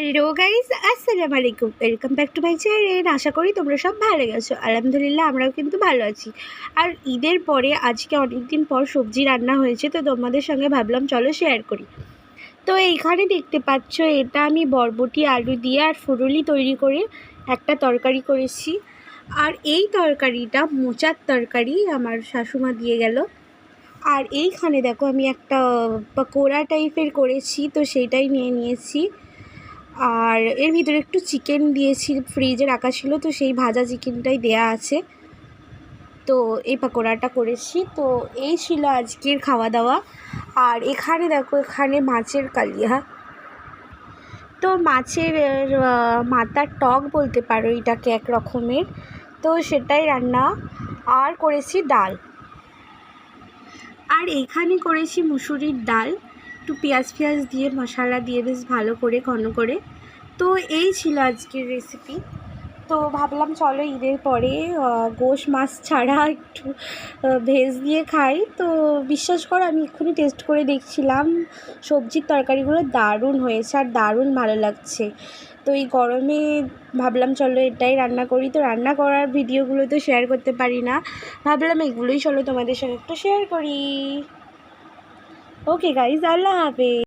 Hello guys, আসসালামু আলাইকুম। Welcome back to my channel. আশা করি তোমরা সব ভালো গেছো। আলহামদুলিল্লাহ আমরাও কিন্তু ভালো আছি। আর ঈদের পরে আজকে অনেক দিন পর সবজি রান্না হয়েছে, তো তোমাদের সঙ্গে ভাবলাম চলো শেয়ার করি। তো এইখানে দেখতে পাচ্ছ, এটা আমি বরবটি আলু দিয়ে আর ফুরুলি তৈরি করে একটা তরকারি করেছি। আর এই তরকারিটা মোচার তরকারি আমার শাশুমা দিয়ে গেল। আর এইখানে দেখো আমি একটা পকোড়া টাইপের করেছি, তো সেইটাই নিয়ে নিয়েছি। আর এর ভিতরে একটু চিকেন দিয়েছি, ফ্রিজে রাখা ছিল, তো সেই ভাজা চিকেনটাই দেয়া আছে। তো এই পকোড়াটা করেছি। তো এই ছিল আজকের খাওয়া দাওয়া। আর এখানে দেখো, এখানে মাছের কালিয়া, তো মাছের মাথার টক বলতে পারো এটাকে এক রকমের, তো সেটাই রান্না। আর করেছি ডাল। আর এখানে করেছি মুসুরির ডাল, একটু পেঁয়াজ দিয়ে মশলা দিয়ে বেশ ভালো করে ঘন করে। তো এই ছিল আজকের রেসিপি। তো ভাবলাম চলো ঈদের পরে গোশ মাছ ছাড়া একটু ভেজ দিয়ে খাই। তো বিশ্বাস করো, আমি এক্ষুনি টেস্ট করে দেখছিলাম, সবজির তরকারিগুলো দারুণ হয়েছে আর দারুণ ভালো লাগছে। তো এই গরমে ভাবলাম চলো এটাই রান্না করি। তো রান্না করার ভিডিওগুলো তো শেয়ার করতে পারি না, ভাবলাম এগুলোই চলো তোমাদের সঙ্গে একটু শেয়ার করি। ওকে গাইজ, আল্লাহ হাফেজ।